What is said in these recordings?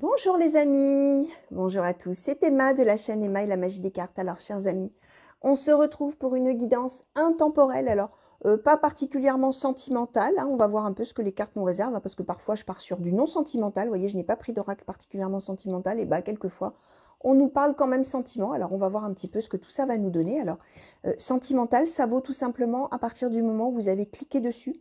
Bonjour les amis, bonjour à tous, c'est Emma de la chaîne Emma et la magie des cartes. Alors chers amis, on se retrouve pour une guidance intemporelle, alors pas particulièrement sentimentale, hein. On va voir un peu ce que les cartes nous réservent, hein, parce que parfois je pars sur du non sentimental, vous voyez je n'ai pas pris d'oracle particulièrement sentimental, et bah quelquefois on nous parle quand même sentiment, alors on va voir un petit peu ce que tout ça va nous donner. Alors sentimental, ça vaut tout simplement à partir du moment où vous avez cliqué dessus.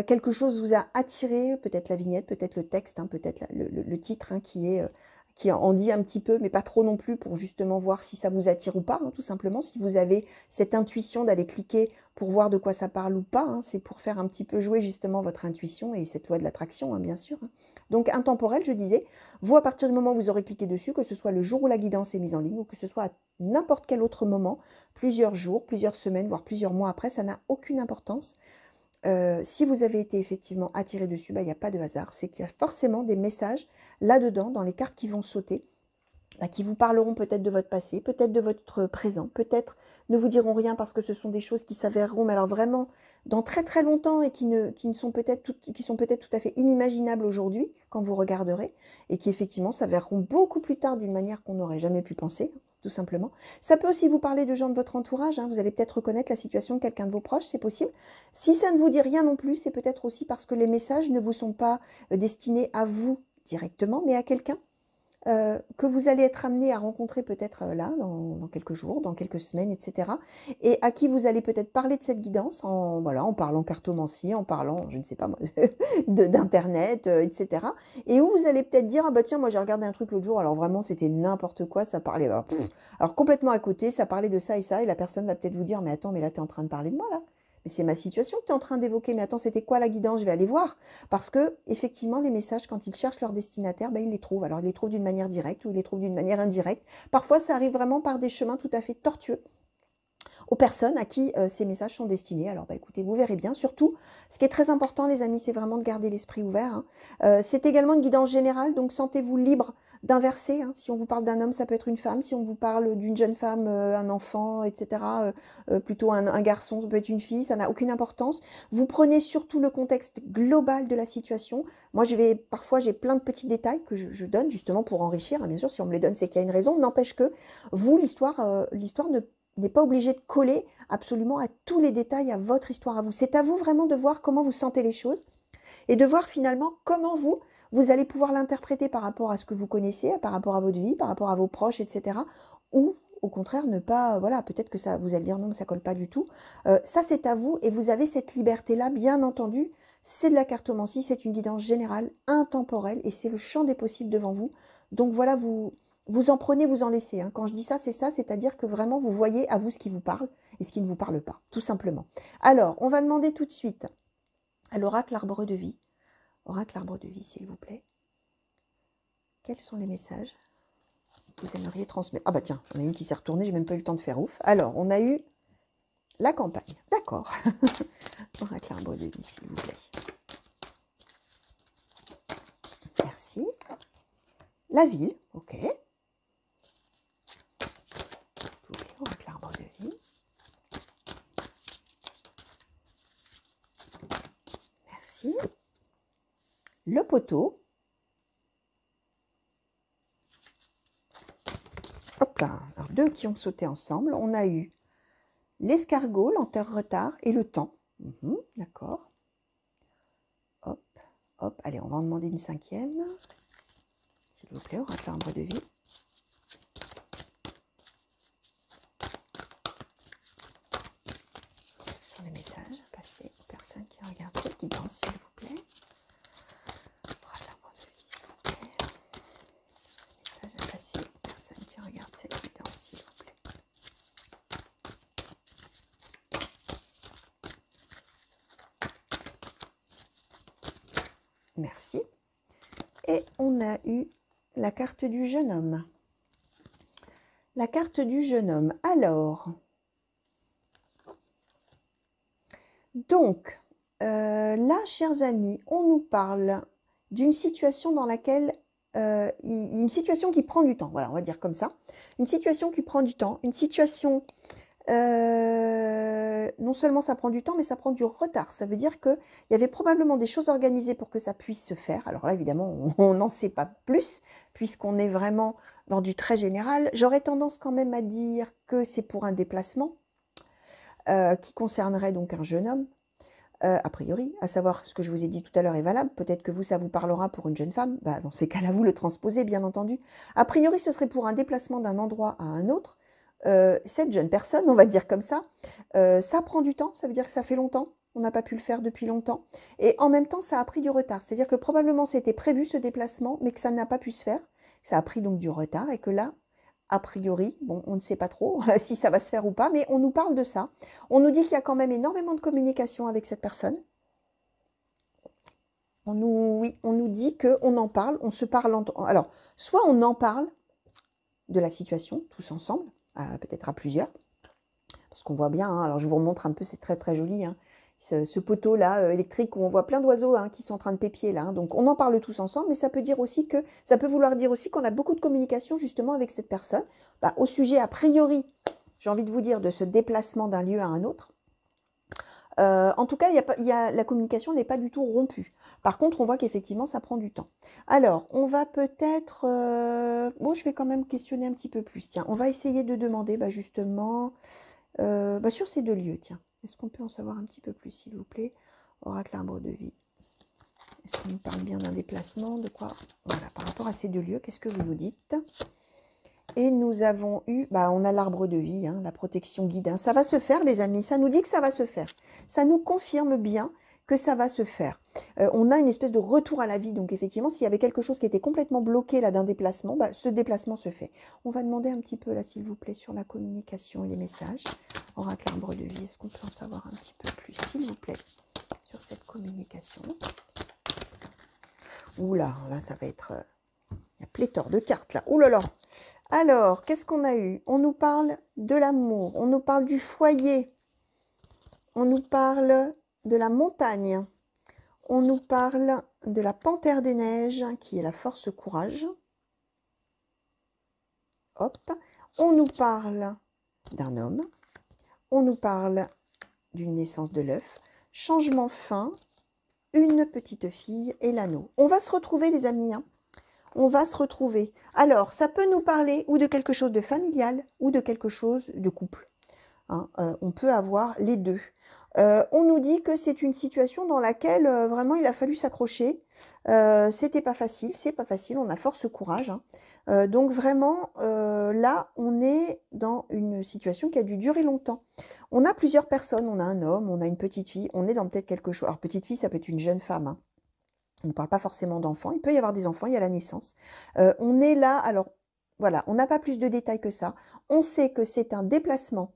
Quelque chose vous a attiré, peut-être la vignette, peut-être le texte, hein, peut-être le titre, hein, qui en dit un petit peu, mais pas trop non plus, pour justement voir si ça vous attire ou pas, hein, tout simplement. Si vous avez cette intuition d'aller cliquer pour voir de quoi ça parle ou pas, hein, c'est pour faire un petit peu jouer justement votre intuition et cette loi de l'attraction, hein, bien sûr, hein. Donc intemporel, je disais, vous, à partir du moment où vous aurez cliqué dessus, que ce soit le jour où la guidance est mise en ligne, ou que ce soit à n'importe quel autre moment, plusieurs jours, plusieurs semaines, voire plusieurs mois après, ça n'a aucune importance. Si vous avez été effectivement attiré dessus, bah, il n'y a pas de hasard. C'est qu'il y a forcément des messages là-dedans, dans les cartes qui vont sauter, bah, qui vous parleront peut-être de votre passé, peut-être de votre présent, peut-être ne vous diront rien parce que ce sont des choses qui s'avéreront, mais alors vraiment dans très très longtemps et qui sont peut-être tout à fait inimaginables aujourd'hui quand vous regarderez, et qui effectivement s'avéreront beaucoup plus tard d'une manière qu'on n'aurait jamais pu penser, tout simplement. Ça peut aussi vous parler de gens de votre entourage, hein. Vous allez peut-être reconnaître la situation de quelqu'un de vos proches, c'est possible. Si ça ne vous dit rien non plus, c'est peut-être aussi parce que les messages ne vous sont pas destinés à vous directement, mais à quelqu'un que vous allez être amené à rencontrer peut-être là, dans quelques jours, dans quelques semaines, etc. Et à qui vous allez peut-être parler de cette guidance voilà, en parlant cartomancie, en parlant, je ne sais pas moi, d'internet, etc. Et où vous allez peut-être dire, ah bah tiens, moi j'ai regardé un truc l'autre jour, alors vraiment c'était n'importe quoi, ça parlait, alors complètement à côté, ça parlait de ça, et la personne va peut-être vous dire, mais attends, mais là tu es en train de parler de moi là. Mais c'est ma situation que tu es en train d'évoquer. Mais attends, c'était quoi la guidance? Je vais aller voir. Parce que, effectivement, les messages, quand ils cherchent leur destinataire, ben, ils les trouvent. Alors, ils les trouvent d'une manière directe ou ils les trouvent d'une manière indirecte. Parfois, ça arrive vraiment par des chemins tout à fait tortueux aux personnes à qui ces messages sont destinés. Alors, bah, écoutez, vous verrez bien. Surtout, ce qui est très important, les amis, c'est vraiment de garder l'esprit ouvert, hein. C'est également une guidance générale, donc sentez-vous libre d'inverser, hein. Si on vous parle d'un homme, ça peut être une femme. Si on vous parle d'une jeune femme, un enfant, etc., plutôt un garçon, ça peut être une fille, ça n'a aucune importance. Vous prenez surtout le contexte global de la situation. Moi, parfois, j'ai plein de petits détails que je donne justement pour enrichir, hein. Bien sûr, si on me les donne, c'est qu'il y a une raison. N'empêche que vous, l'histoire n'est pas obligé de coller absolument à tous les détails à votre histoire à vous. C'est à vous vraiment de voir comment vous sentez les choses et de voir finalement comment vous allez pouvoir l'interpréter par rapport à ce que vous connaissez, par rapport à votre vie, par rapport à vos proches, etc. Ou au contraire, ne pas, voilà, peut-être que ça, vous allez dire non, mais ça colle pas du tout. Ça, c'est à vous et vous avez cette liberté-là, bien entendu. C'est de la cartomancie, c'est une guidance générale, intemporelle et c'est le champ des possibles devant vous. Donc voilà, vous en prenez, vous en laissez, hein. Quand je dis ça, c'est-à-dire que vraiment, vous voyez à vous ce qui vous parle et ce qui ne vous parle pas, tout simplement. Alors, on va demander tout de suite à l'oracle arbre de vie. Oracle arbre de vie, s'il vous plaît. Quels sont les messages que vous aimeriez transmettre? Ah bah tiens, j'en ai une qui s'est retournée, j'ai même pas eu le temps de faire ouf. Alors, on a eu la campagne. D'accord. Oracle arbre de vie, s'il vous plaît. Merci. La ville, ok. Oracle arbre de vie. Merci. Le poteau. Hop là, alors deux qui ont sauté ensemble. On a eu l'escargot, lenteur, retard et le temps. D'accord. Hop, hop. Allez, on va en demander une cinquième. S'il vous plaît, oracle arbre de vie. Quels sont les messages à passer aux personnes qui regardent cette guidance, s'il vous plaît? Oracle arbre de vie, s'il vous plaît. Quels sont les messages à passer aux personnes qui regardent cette guidance, s'il vous plaît? Merci. Et on a eu la carte du jeune homme. La carte du jeune homme. Alors, donc, là, chers amis, on nous parle d'une situation dans laquelle, une situation qui prend du temps, voilà, on va dire comme ça, une situation qui prend du temps, une situation Non seulement ça prend du temps, mais ça prend du retard. Ça veut dire qu'il y avait probablement des choses organisées pour que ça puisse se faire. Alors là, évidemment, on n'en sait pas plus, puisqu'on est vraiment dans du très général. J'aurais tendance quand même à dire que c'est pour un déplacement qui concernerait donc un jeune homme, a priori, à savoir ce que je vous ai dit tout à l'heure est valable. Peut-être que vous, ça vous parlera pour une jeune femme. Bah, dans ces cas-là, vous le transposez, bien entendu. A priori, ce serait pour un déplacement d'un endroit à un autre. Cette jeune personne, on va dire comme ça prend du temps, ça veut dire que ça fait longtemps, on n'a pas pu le faire depuis longtemps, et en même temps ça a pris du retard, c'est-à-dire que probablement c'était prévu ce déplacement, mais que ça n'a pas pu se faire, ça a pris donc du retard, et que là, a priori, bon, on ne sait pas trop si ça va se faire ou pas, mais on nous parle de ça, on nous dit qu'il y a quand même énormément de communication avec cette personne, oui, on nous dit qu'on en parle, on se parle, alors, soit on en parle de la situation, tous ensemble, peut-être à plusieurs, parce qu'on voit bien, hein, alors je vous remontre un peu, c'est très très joli, hein, ce poteau-là électrique où on voit plein d'oiseaux hein, qui sont en train de pépier là. Hein, donc on en parle tous ensemble, mais ça peut dire aussi que ça peut vouloir dire aussi qu'on a beaucoup de communication justement avec cette personne, au sujet a priori, j'ai envie de vous dire, de ce déplacement d'un lieu à un autre. En tout cas, la communication n'est pas du tout rompue. Par contre, on voit qu'effectivement, ça prend du temps. Alors, on va peut-être... bon, je vais quand même questionner un petit peu plus. Tiens, on va essayer de demander justement... sur ces deux lieux, tiens. Est-ce qu'on peut en savoir un petit peu plus, s'il vous plaît? Oracle arbre de vie. Est-ce qu'on nous parle bien d'un déplacement? De quoi? Voilà, par rapport à ces deux lieux, qu'est-ce que vous nous dites? Et nous avons eu, on a l'arbre de vie, hein, la protection guide. Hein. Ça va se faire, les amis. Ça nous dit que ça va se faire. Ça nous confirme bien que ça va se faire. On a une espèce de retour à la vie. Donc, effectivement, s'il y avait quelque chose qui était complètement bloqué là d'un déplacement, ce déplacement se fait. On va demander un petit peu, là, s'il vous plaît, sur la communication et les messages. Oracle arbre de vie, est-ce qu'on peut en savoir un petit peu plus, s'il vous plaît, sur cette communication? Oula, là, ça va être... il y a pléthore de cartes, là. Ouh là là. Alors, qu'est-ce qu'on a eu? On nous parle de l'amour, on nous parle du foyer, on nous parle de la montagne, on nous parle de la panthère des neiges, qui est la force courage. Hop. On nous parle d'un homme, on nous parle d'une naissance de l'œuf, changement fin, une petite fille et l'anneau. On va se retrouver, les amis, hein. On va se retrouver. Alors, ça peut nous parler ou de quelque chose de familial ou de quelque chose de couple. Hein, on peut avoir les deux. On nous dit que c'est une situation dans laquelle vraiment il a fallu s'accrocher. C'était pas facile, c'est pas facile, on a force courage. Hein. Donc vraiment, là, on est dans une situation qui a dû durer longtemps. On a plusieurs personnes, on a un homme, on a une petite fille, on est dans peut-être quelque chose. Alors petite fille, ça peut être une jeune femme. Hein. On ne parle pas forcément d'enfants, il peut y avoir des enfants, il y a la naissance. On est là, alors voilà, on n'a pas plus de détails que ça. On sait que c'est un déplacement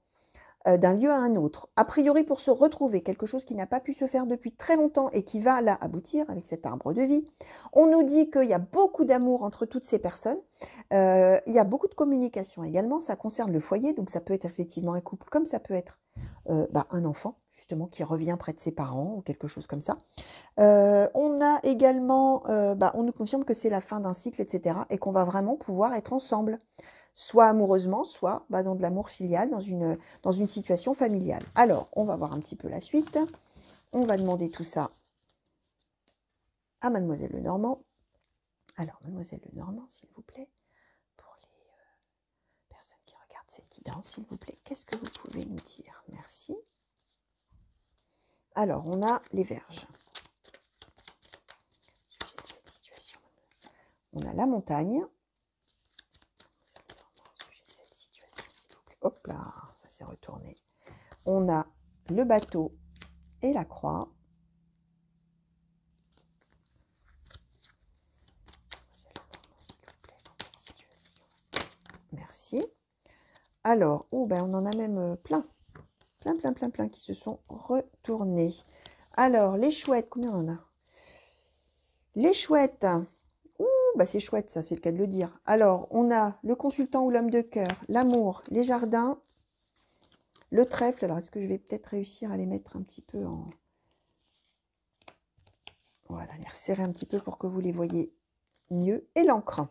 d'un lieu à un autre, a priori pour se retrouver, quelque chose qui n'a pas pu se faire depuis très longtemps et qui va là aboutir avec cet arbre de vie. On nous dit qu'il y a beaucoup d'amour entre toutes ces personnes, il y a beaucoup de communication également, ça concerne le foyer, donc ça peut être effectivement un couple, comme ça peut être un enfant, justement, qui revient près de ses parents ou quelque chose comme ça. On a également, on nous confirme que c'est la fin d'un cycle, etc. et qu'on va vraiment pouvoir être ensemble, soit amoureusement, soit dans de l'amour filial, dans une situation familiale. Alors, on va voir un petit peu la suite. On va demander tout ça à Mademoiselle Lenormand. Alors, Mademoiselle Lenormand, s'il vous plaît, pour les personnes qui regardent cette guidance, s'il vous plaît, qu'est-ce que vous pouvez nous dire? Merci. Alors, on a les Vierges. On a la montagne. Hop là, ça s'est retourné. On a le bateau et la croix. Merci. Alors, on en a même plein qui se sont retournés. Alors, les chouettes, combien on en a? Les chouettes. C'est chouette, ça, c'est le cas de le dire. Alors, on a le consultant ou l'homme de cœur, l'amour, les jardins, le trèfle. Alors, est-ce que je vais peut-être réussir à les mettre un petit peu en... Voilà, les resserrer un petit peu pour que vous les voyez mieux. Et l'encre.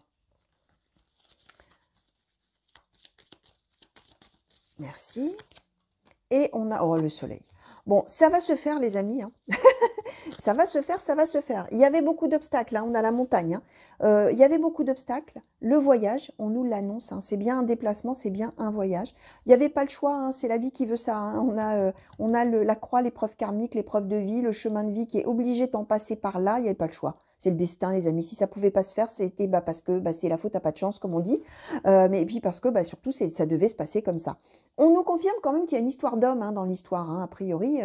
Merci. Et on a... Oh, le soleil. Bon, ça va se faire, les amis. Hein. Ça va se faire, ça va se faire. Il y avait beaucoup d'obstacles, hein. On a la montagne. Hein. Il y avait beaucoup d'obstacles. Le voyage, on nous l'annonce. Hein. C'est bien un déplacement, c'est bien un voyage. Il n'y avait pas le choix, hein. C'est la vie qui veut ça. Hein. On a la croix, l'épreuve karmique, l'épreuve de vie, le chemin de vie qui est obligé d'en passer par là. Il n'y avait pas le choix. C'est le destin, les amis. Si ça pouvait pas se faire, c'était parce que c'est la faute à pas de chance, comme on dit. Mais puis parce que surtout, ça devait se passer comme ça. On nous confirme quand même qu'il y a une histoire d'homme hein, dans l'histoire. Hein. A priori,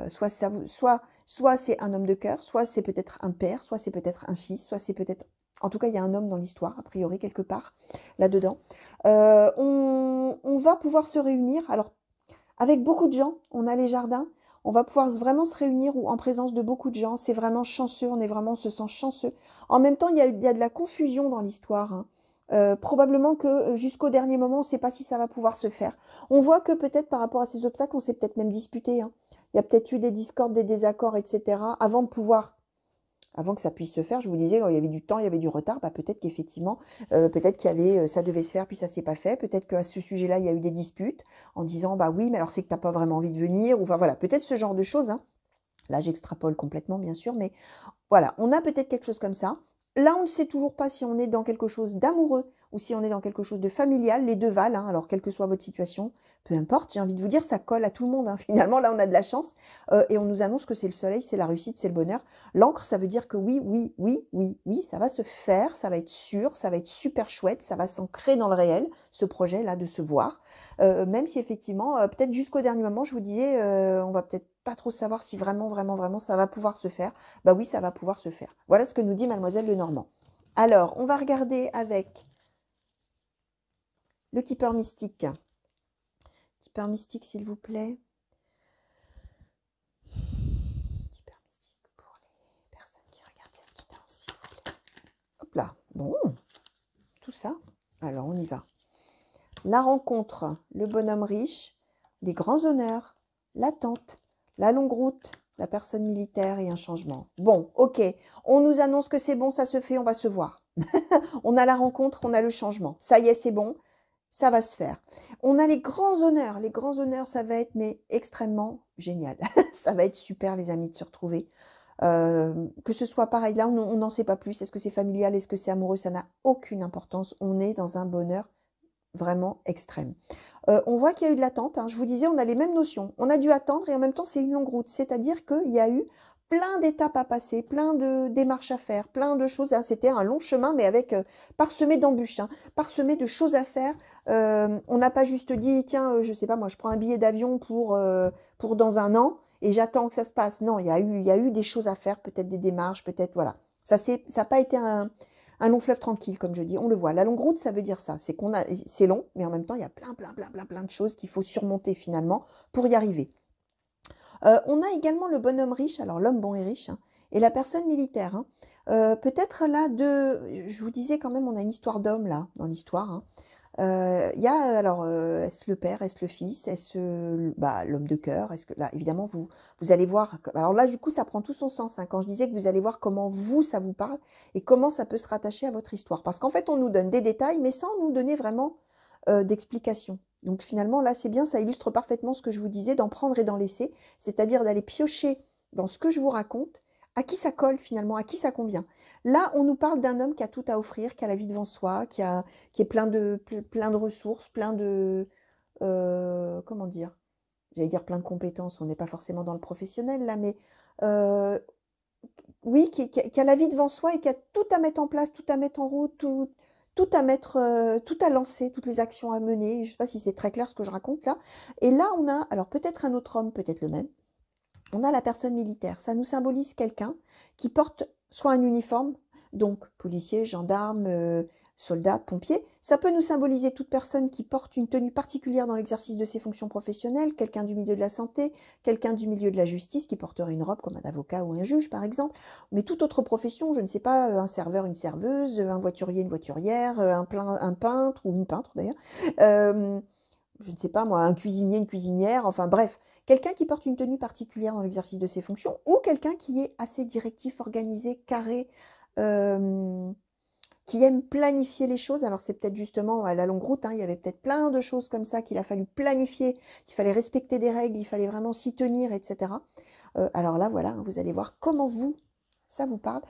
soit c'est un homme de cœur, soit c'est peut-être un père, soit c'est peut-être un fils, soit c'est peut-être... En tout cas, il y a un homme dans l'histoire, a priori, quelque part, là-dedans. On va pouvoir se réunir. Alors, avec beaucoup de gens, on a les jardins. On va pouvoir vraiment se réunir en présence de beaucoup de gens. C'est vraiment chanceux, on se sent chanceux. En même temps, il y a de la confusion dans l'histoire. Hein. Probablement que jusqu'au dernier moment, on ne sait pas si ça va pouvoir se faire. On voit que peut-être par rapport à ces obstacles, on s'est peut-être même disputé. Hein. Il y a peut-être eu des discordes, des désaccords, etc. Avant que ça puisse se faire, je vous disais, il y avait du temps, il y avait du retard, peut-être qu'effectivement, peut-être qu'il y avait, ça devait se faire, puis ça s'est pas fait. Peut-être qu'à ce sujet-là, il y a eu des disputes en disant, oui, mais alors c'est que tu n'as pas vraiment envie de venir. Ou enfin voilà, peut-être ce genre de choses. Hein. Là, j'extrapole complètement, bien sûr, mais voilà, on a peut-être quelque chose comme ça. Là, on ne sait toujours pas si on est dans quelque chose d'amoureux ou si on est dans quelque chose de familial. Les deux valent, hein, alors quelle que soit votre situation, peu importe, j'ai envie de vous dire, ça colle à tout le monde. Hein. Finalement, là, on a de la chance et on nous annonce que c'est le soleil, c'est la réussite, c'est le bonheur. L'encre, ça veut dire que oui, oui, oui, oui, oui, ça va se faire, ça va être sûr, ça va être super chouette, ça va s'ancrer dans le réel, ce projet-là de se voir. Même si effectivement, peut-être jusqu'au dernier moment, je vous disais, on va peut-être pas trop savoir si vraiment, vraiment, vraiment ça va pouvoir se faire. Oui, ça va pouvoir se faire. Voilà ce que nous dit Mademoiselle Lenormand. Alors, on va regarder avec le keeper mystique. Keeper mystique, s'il vous plaît. Keeper mystique pour les personnes qui regardent cette guidance, s'il vous plaît. Hop là. Bon, tout ça. Alors, on y va. La rencontre, le bonhomme riche, les grands honneurs, l'attente, la longue route, la personne militaire et un changement. Bon, ok, on nous annonce que c'est bon, ça se fait, on va se voir. On a la rencontre, on a le changement. Ça y est, c'est bon, ça va se faire. On a les grands honneurs. Les grands honneurs, ça va être mais extrêmement génial. Ça va être super, les amis, de se retrouver. Que ce soit pareil, là, on n'en sait pas plus. Est-ce que c'est familial, est-ce que c'est amoureux? Ça n'a aucune importance. On est dans un bonheur vraiment extrême. On voit qu'il y a eu de l'attente. Hein. Je vous disais, on a les mêmes notions. On a dû attendre et en même temps, c'est une longue route. C'est-à-dire qu'il y a eu plein d'étapes à passer, plein de démarches à faire, plein de choses. Hein. C'était un long chemin, mais avec parsemé d'embûches, hein, parsemé de choses à faire. On n'a pas juste dit, tiens, je sais pas, moi, je prends un billet d'avion pour dans un an et j'attends que ça se passe. Non, il y a eu des choses à faire, peut-être des démarches, peut-être, voilà. Ça n'a pas été un long fleuve tranquille, comme je dis, on le voit. La longue route, ça veut dire ça. C'est long, mais en même temps, il y a plein de choses qu'il faut surmonter finalement pour y arriver. On a également le bonhomme riche, alors l'homme bon et riche, hein, et la personne militaire. Hein. Peut-être là, je vous disais quand même, on a une histoire d'homme là, dans l'histoire. Hein. Il y a alors, est-ce le père, est-ce le fils, est-ce l'homme de cœur, est-ce que là évidemment vous allez voir, alors là du coup ça prend tout son sens hein, quand je disais que vous allez voir comment ça vous parle et comment ça peut se rattacher à votre histoire, parce qu'en fait on nous donne des détails mais sans nous donner vraiment d'explications. Donc finalement là c'est bien, ça illustre parfaitement ce que je vous disais, d'en prendre et d'en laisser, c'est-à-dire d'aller piocher dans ce que je vous raconte, à qui ça colle finalement, à qui ça convient. Là, on nous parle d'un homme qui a tout à offrir, qui a la vie devant soi, qui est plein de ressources, plein de... comment dire? J'allais dire plein de compétences, on n'est pas forcément dans le professionnel là, mais oui, qui a la vie devant soi et qui a tout à mettre en place, tout à mettre en route, tout à mettre, tout à lancer, toutes les actions à mener. Je ne sais pas si c'est très clair ce que je raconte là. Et là, on a, alors peut-être un autre homme, peut-être le même, on a la personne militaire. Ça nous symbolise quelqu'un qui porte soit un uniforme, donc policier, gendarme, soldat, pompier. Ça peut nous symboliser toute personne qui porte une tenue particulière dans l'exercice de ses fonctions professionnelles, quelqu'un du milieu de la santé, quelqu'un du milieu de la justice qui porterait une robe comme un avocat ou un juge par exemple, mais toute autre profession, je ne sais pas, un serveur, une serveuse, un voiturier, une voiturière, un peintre ou une peintre d'ailleurs, je ne sais pas moi, un cuisinier, une cuisinière, enfin bref, quelqu'un qui porte une tenue particulière dans l'exercice de ses fonctions ou quelqu'un qui est assez directif, organisé, carré, qui aime planifier les choses. Alors, c'est peut-être justement à la longue route, hein, il y avait peut-être plein de choses comme ça qu'il a fallu planifier, il fallait respecter des règles, il fallait vraiment s'y tenir, etc. Alors là, voilà, vous allez voir comment vous, ça vous parle.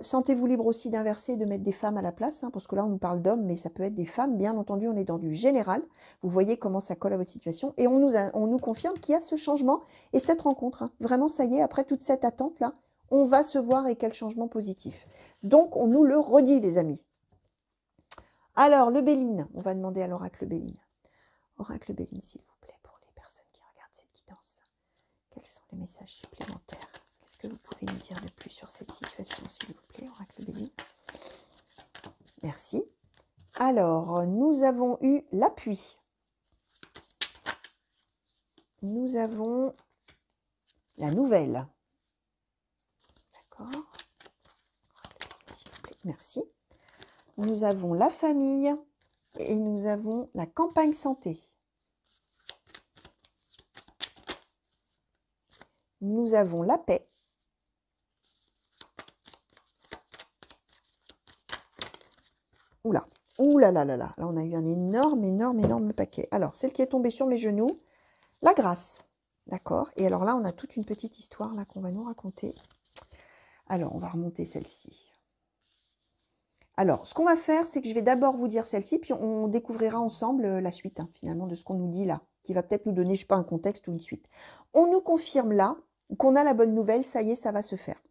Sentez-vous libre aussi d'inverser et de mettre des femmes à la place, hein, parce que là, on nous parle d'hommes, mais ça peut être des femmes. Bien entendu, on est dans du général. Vous voyez comment ça colle à votre situation. Et on nous confirme qu'il y a ce changement et cette rencontre. Hein. Vraiment, ça y est, après toute cette attente-là, on va se voir et quel changement positif. Donc, on nous le redit, les amis. Alors, le Béline. On va demander à l'oracle Béline. Oracle Béline, s'il vous plaît, pour les personnes qui regardent cette guidance. Quels sont les messages supplémentaires? Qu'est-ce que vous pouvez nous dire de plus sur cette situation, s'il vous plaît, Oracle Béline? Merci. Alors, nous avons eu l'appui. Nous avons la nouvelle. D'accord. S'il vous plaît, merci. Nous avons la famille et nous avons la campagne santé. Nous avons la paix. Oula, oula là là là, là on a eu un énorme paquet. Alors, celle qui est tombée sur mes genoux, la grâce, d'accord. Et alors là, on a toute une petite histoire là qu'on va nous raconter. Alors, on va remonter celle-ci. Alors, ce qu'on va faire, c'est que je vais d'abord vous dire celle-ci, puis on découvrira ensemble la suite, hein, finalement, de ce qu'on nous dit là, qui va peut-être nous donner, je sais pas, un contexte ou une suite. On nous confirme là qu'on a la bonne nouvelle, ça y est, ça va se faire.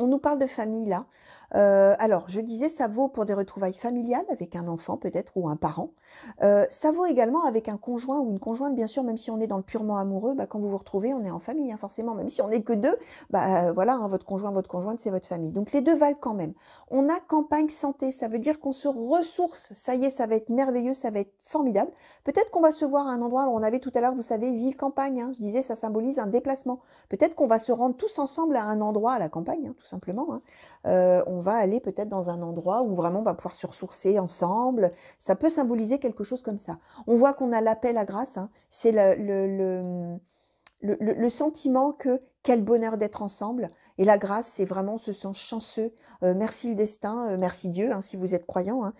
On nous parle de famille là. Alors, je disais, ça vaut pour des retrouvailles familiales avec un enfant peut-être ou un parent. Ça vaut également avec un conjoint ou une conjointe, bien sûr, même si on est dans le purement amoureux, bah, quand vous vous retrouvez, on est en famille, hein, forcément. Même si on n'est que deux, bah, voilà, hein, votre conjoint, votre conjointe, c'est votre famille. Donc, les deux valent quand même. On a campagne santé, ça veut dire qu'on se ressource. Ça y est, ça va être merveilleux, ça va être formidable. Peut-être qu'on va se voir à un endroit, alors on avait tout à l'heure, vous savez, ville-campagne, hein, je disais, ça symbolise un déplacement. Peut-être qu'on va se rendre tous ensemble à un endroit à la campagne, hein, tout simplement. Hein. On va aller peut-être dans un endroit où vraiment on va pouvoir se ressourcer ensemble. Ça peut symboliser quelque chose comme ça. On voit qu'on a l'appel à grâce. Hein. C'est le sentiment que quel bonheur d'être ensemble. Et la grâce, c'est vraiment, on se sent chanceux. Merci le destin, merci Dieu, hein, si vous êtes croyant. Hein.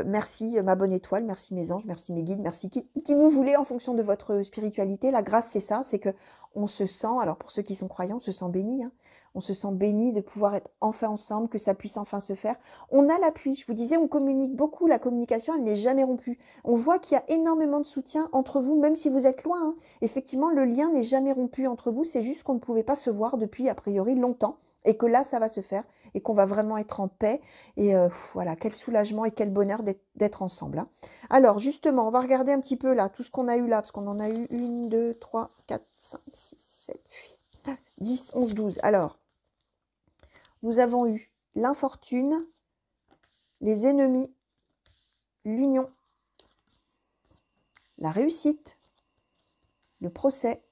Merci ma bonne étoile, merci mes anges, merci mes guides, merci qui vous voulez en fonction de votre spiritualité. La grâce, c'est ça, c'est que on se sent, alors pour ceux qui sont croyants, on se sent béni. Hein. On se sent béni de pouvoir être enfin ensemble, que ça puisse enfin se faire. On a l'appui. Je vous disais, on communique beaucoup. La communication, elle n'est jamais rompue. On voit qu'il y a énormément de soutien entre vous, même si vous êtes loin. Hein. Effectivement, le lien n'est jamais rompu entre vous. C'est juste qu'on ne pouvait pas se voir depuis, a priori, longtemps. Et que là, ça va se faire. Et qu'on va vraiment être en paix. Et voilà, quel soulagement et quel bonheur d'être ensemble. Hein. Alors, justement, on va regarder un petit peu là, tout ce qu'on a eu là. Parce qu'on en a eu 1, 2, 3, 4, 5, 6, 7, 8, 9, 10, 11, 12. Alors, nous avons eu l'infortune, les ennemis, l'union, la réussite, le procès,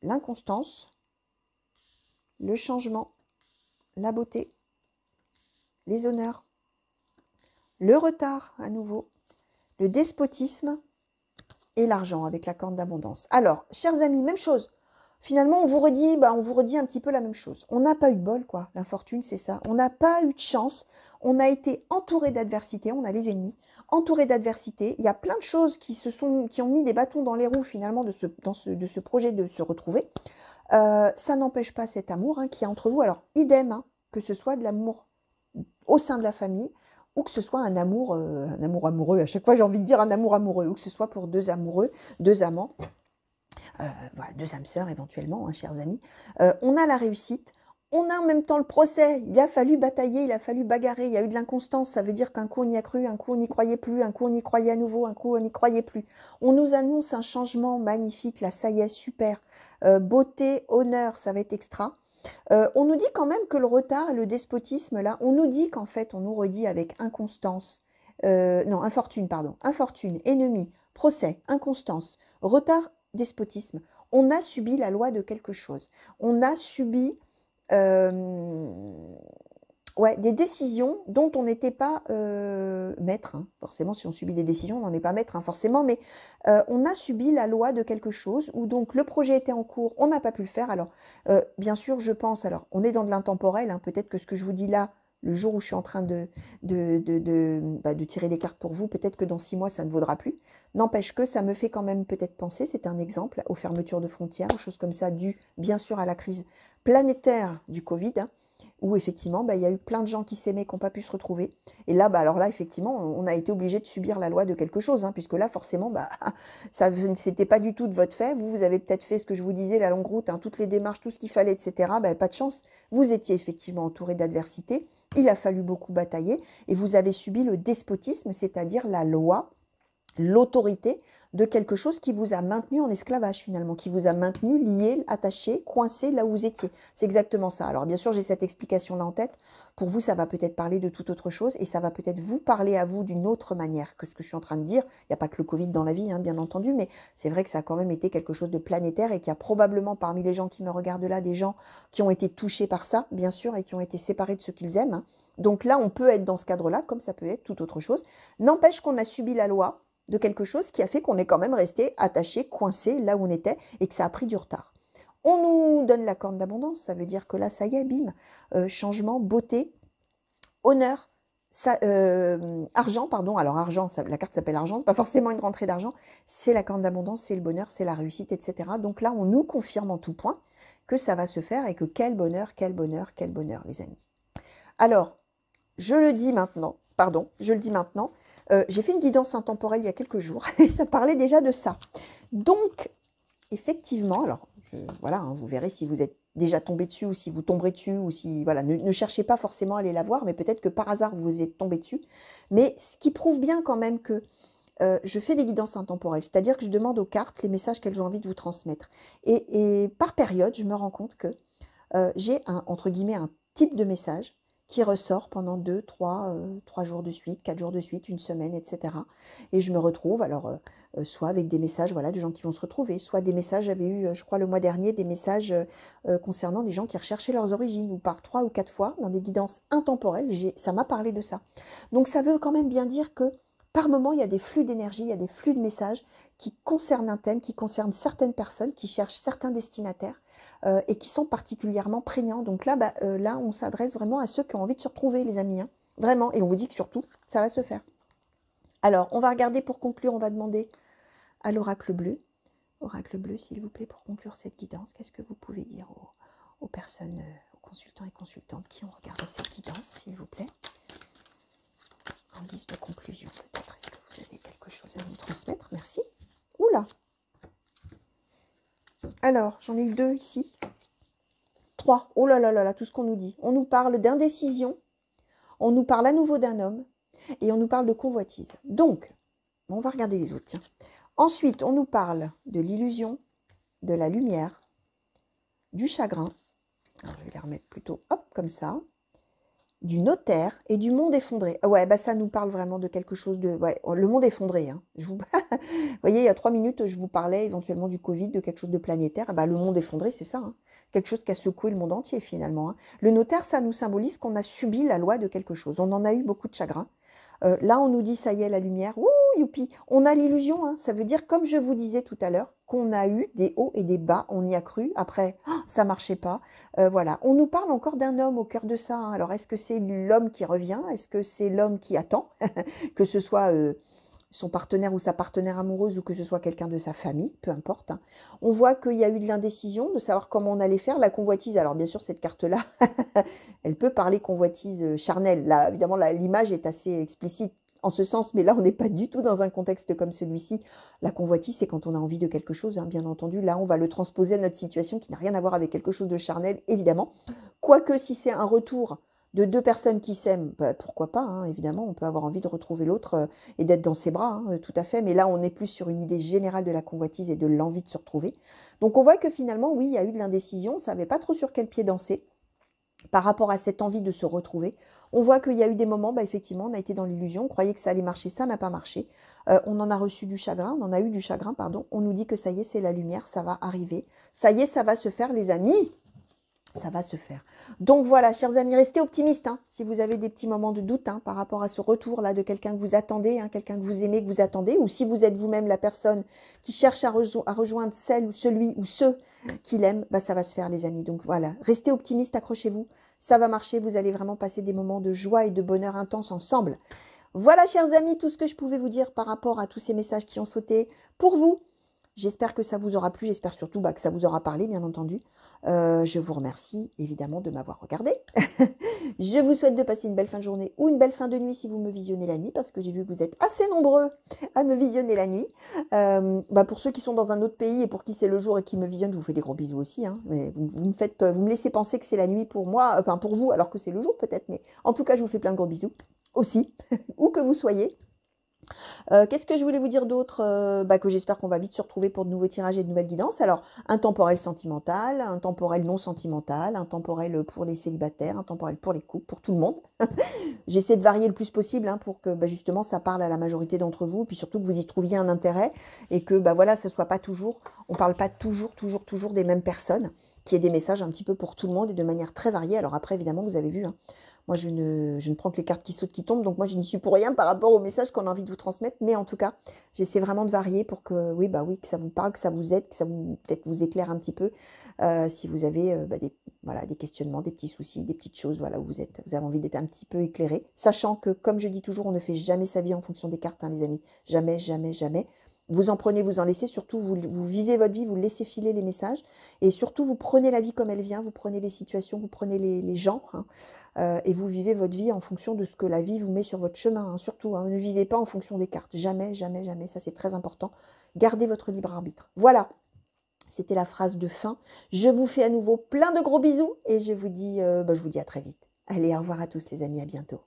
l'inconstance, le changement, la beauté, les honneurs, le retard à nouveau, le despotisme et l'argent avec la corne d'abondance. Alors, chers amis, même chose. Finalement, on vous redit un petit peu la même chose. On n'a pas eu de bol, quoi. L'infortune, c'est ça. On n'a pas eu de chance. On a été entouré d'adversité. On a les ennemis. Entouré d'adversité. Il y a plein de choses qui ont mis des bâtons dans les roues, finalement, de ce projet de se retrouver. Ça n'empêche pas cet amour hein, qui est entre vous. Alors, idem, hein, que ce soit de l'amour au sein de la famille, ou que ce soit un amour amoureux. À chaque fois, j'ai envie de dire un amour amoureux. Ou que ce soit pour deux amoureux, deux amants. Voilà, deux âmes sœurs éventuellement, hein, chers amis. On a la réussite, on a en même temps le procès. Il a fallu batailler, il a fallu bagarrer, il y a eu de l'inconstance. Ça veut dire qu'un coup on y a cru, un coup on n'y croyait plus, un coup on y croyait à nouveau, un coup on n'y croyait plus. On nous annonce un changement magnifique, là ça y est, super. Beauté, honneur, ça va être extra. On nous dit quand même que le retard et le despotisme, là, on nous dit qu'en fait, on nous redit avec inconstance, non, infortune, pardon, infortune, ennemi, procès, inconstance, retard, despotisme. On a subi la loi de quelque chose. On a subi des décisions dont on n'était pas maître. Hein. Forcément, si on subit des décisions, on n'en est pas maître, hein, forcément. Mais on a subi la loi de quelque chose où donc le projet était en cours, on n'a pas pu le faire. Alors, bien sûr, je pense, alors, on est dans de l'intemporel. Hein, peut-être que ce que je vous dis là, le jour où je suis en train de tirer les cartes pour vous, peut-être que dans 6 mois, ça ne vaudra plus. N'empêche que ça me fait quand même peut-être penser, c'est un exemple, aux fermetures de frontières, aux choses comme ça, dues bien sûr à la crise planétaire du Covid, hein, où effectivement, il y a eu plein de gens qui s'aimaient, qui n'ont pas pu se retrouver. Et là, alors là, effectivement, on a été obligé de subir la loi de quelque chose, hein, puisque là, forcément, ça c'était pas du tout de votre fait. Vous avez peut-être fait ce que je vous disais, la longue route, hein, toutes les démarches, tout ce qu'il fallait, etc. Pas de chance. Vous étiez effectivement entouré d'adversité. Il a fallu beaucoup batailler et vous avez subi le despotisme, c'est-à-dire la loi, l'autorité de quelque chose qui vous a maintenu en esclavage finalement, qui vous a maintenu lié, attaché, coincé là où vous étiez. C'est exactement ça. Alors bien sûr, j'ai cette explication-là en tête. Pour vous, ça va peut-être parler de toute autre chose et ça va peut-être vous parler à vous d'une autre manière que ce que je suis en train de dire. Il n'y a pas que le Covid dans la vie, hein, bien entendu, mais c'est vrai que ça a quand même été quelque chose de planétaire et qu'il y a probablement parmi les gens qui me regardent là des gens qui ont été touchés par ça, bien sûr, et qui ont été séparés de ceux qu'ils aiment, hein. Donc là, on peut être dans ce cadre-là, comme ça peut être toute autre chose. N'empêche qu'on a subi la loi de quelque chose qui a fait qu'on est quand même resté attaché, coincé là où on était et que ça a pris du retard. On nous donne la corne d'abondance, ça veut dire que là, ça y est, bim, changement, beauté, honneur, ça, argent, pardon. Alors argent, la carte s'appelle argent, c'est pas forcément une rentrée d'argent, c'est la corne d'abondance, c'est le bonheur, c'est la réussite, etc. Donc là, on nous confirme en tout point que ça va se faire et que quel bonheur, les amis. Alors, je le dis maintenant, j'ai fait une guidance intemporelle il y a quelques jours et ça parlait déjà de ça. Donc, effectivement, alors, voilà, hein, vous verrez si vous êtes déjà tombé dessus ou si vous tomberez dessus ou si, voilà, ne cherchez pas forcément à aller la voir, mais peut-être que par hasard, vous êtes tombé dessus. Mais ce qui prouve bien quand même que je fais des guidances intemporelles, c'est-à-dire que je demande aux cartes les messages qu'elles ont envie de vous transmettre. Et par période, je me rends compte que j'ai, entre guillemets, un type de message qui ressort pendant 2, 3 jours de suite, 4 jours de suite, une semaine, etc. Et je me retrouve, alors, soit avec des messages, voilà, de gens qui vont se retrouver, soit des messages, j'avais eu, je crois, le mois dernier, des messages concernant des gens qui recherchaient leurs origines, ou par 3 ou 4 fois, dans des guidances intemporelles, ça m'a parlé de ça. Donc, ça veut quand même bien dire que, par moment, il y a des flux d'énergie, il y a des flux de messages qui concernent un thème, qui concernent certaines personnes, qui cherchent certains destinataires, et qui sont particulièrement prégnants. Donc là, là, on s'adresse vraiment à ceux qui ont envie de se retrouver, les amis. Hein. Vraiment. Et on vous dit que surtout, ça va se faire. Alors, on va regarder pour conclure, on va demander à l'oracle bleu. Oracle bleu, s'il vous plaît, pour conclure cette guidance, qu'est-ce que vous pouvez dire aux personnes, aux consultants et consultantes qui ont regardé cette guidance, s'il vous plaît? En guise de conclusion, peut-être. Est-ce que vous avez quelque chose à nous transmettre? Merci. Oula! Alors, j'en ai eu 2 ici. 3. Oh là là là là, tout ce qu'on nous dit. On nous parle d'indécision, on nous parle à nouveau d'un homme, et on nous parle de convoitise. Donc, on va regarder les autres, tiens. Ensuite, on nous parle de l'illusion, de la lumière, du chagrin. Alors, je vais les remettre plutôt, hop, comme ça. Du notaire et du monde effondré. Ouais, ça nous parle vraiment de quelque chose de... Ouais, le monde effondré. Hein. Vous voyez, il y a 3 minutes, je vous parlais éventuellement du Covid, de quelque chose de planétaire. Le monde effondré, c'est ça. Hein. Quelque chose qui a secoué le monde entier, finalement. Hein. Le notaire, ça nous symbolise qu'on a subi la loi de quelque chose. On en a eu beaucoup de chagrin. Là, on nous dit, ça y est, la lumière. Ouh, youpi. On a l'illusion. Hein. Ça veut dire, comme je vous disais tout à l'heure, qu'on a eu des hauts et des bas. On y a cru. Après, ça marchait pas. Voilà. On nous parle encore d'un homme au cœur de ça. Hein. Alors, est-ce que c'est l'homme qui revient? Est-ce que c'est l'homme qui attend? Que ce soit son partenaire ou sa partenaire amoureuse ou que ce soit quelqu'un de sa famille, peu importe. Hein. On voit qu'il y a eu de l'indécision, de savoir comment on allait faire. La convoitise, alors bien sûr, cette carte-là, elle peut parler convoitise charnelle. Là, évidemment, l'image est assez explicite en ce sens, mais là, on n'est pas du tout dans un contexte comme celui-ci. La convoitise, c'est quand on a envie de quelque chose, hein, bien entendu. Là, on va le transposer à notre situation qui n'a rien à voir avec quelque chose de charnel, évidemment. Quoique, si c'est un retour de 2 personnes qui s'aiment, pourquoi pas, hein, évidemment, on peut avoir envie de retrouver l'autre et d'être dans ses bras, hein, tout à fait, mais là, on est plus sur une idée générale de la convoitise et de l'envie de se retrouver. Donc, on voit que finalement, oui, il y a eu de l'indécision, on ne savait pas trop sur quel pied danser par rapport à cette envie de se retrouver. On voit qu'il y a eu des moments, effectivement, on a été dans l'illusion, on croyait que ça allait marcher, ça n'a pas marché. On en a reçu du chagrin, on en a eu du chagrin, pardon. On nous dit que ça y est, c'est la lumière, ça va arriver. Ça y est, ça va se faire, les amis. Ça va se faire. Donc voilà, chers amis, restez optimistes. Hein, si vous avez des petits moments de doute par rapport à ce retour-là de quelqu'un que vous attendez, quelqu'un que vous aimez, que vous attendez, ou si vous êtes vous-même la personne qui cherche à rejoindre celle ou celui ou ceux qu'il aime, ça va se faire, les amis. Donc voilà, restez optimistes, accrochez-vous. ça va marcher, vous allez vraiment passer des moments de joie et de bonheur intense ensemble. Voilà, chers amis, tout ce que je pouvais vous dire par rapport à tous ces messages qui ont sauté pour vous. J'espère que ça vous aura plu, j'espère surtout que ça vous aura parlé, bien entendu. Je vous remercie évidemment de m'avoir regardé. Je vous souhaite de passer une belle fin de journée ou une belle fin de nuit si vous me visionnez la nuit, parce que j'ai vu que vous êtes assez nombreux à me visionner la nuit. Pour ceux qui sont dans un autre pays et pour qui c'est le jour et qui me visionnent, je vous fais des gros bisous aussi. Hein. Mais vous me laissez penser que c'est la nuit pour moi, enfin pour vous, alors que c'est le jour peut-être. Mais en tout cas, je vous fais plein de gros bisous aussi, où que vous soyez. Qu'est-ce que je voulais vous dire d'autre? Que j'espère qu'on va vite se retrouver pour de nouveaux tirages et de nouvelles guidances. Alors, un temporel sentimental, un temporel non sentimental, un temporel pour les célibataires, un temporel pour les couples, pour tout le monde. J'essaie de varier le plus possible hein, pour que justement ça parle à la majorité d'entre vous, puis surtout que vous y trouviez un intérêt et que voilà, ce soit pas toujours, on parle pas toujours des mêmes personnes, qu'il y ait des messages un petit peu pour tout le monde et de manière très variée. Alors après, évidemment, vous avez vu, hein, moi, je ne prends que les cartes qui sautent, qui tombent, donc moi, je n'y suis pour rien par rapport au message qu'on a envie de vous transmettre. Mais en tout cas, j'essaie vraiment de varier pour que, oui, que ça vous parle, que ça vous aide, que ça peut-être vous éclaire un petit peu si vous avez des questionnements, des petits soucis, des petites choses, voilà, où vous avez envie d'être un petit peu éclairé. Sachant que, comme je dis toujours, on ne fait jamais sa vie en fonction des cartes, hein, les amis. Jamais, jamais, jamais. Vous en prenez, vous en laissez, surtout vous vivez votre vie, vous laissez filer les messages, et surtout vous prenez la vie comme elle vient, vous prenez les situations, vous prenez les gens, hein, et vous vivez votre vie en fonction de ce que la vie vous met sur votre chemin, hein, surtout, hein, ne vivez pas en fonction des cartes, jamais, jamais, jamais, ça c'est très important, gardez votre libre arbitre. Voilà, c'était la phrase de fin, je vous fais à nouveau plein de gros bisous, et je vous dis à très vite. Allez, au revoir à tous les amis, à bientôt.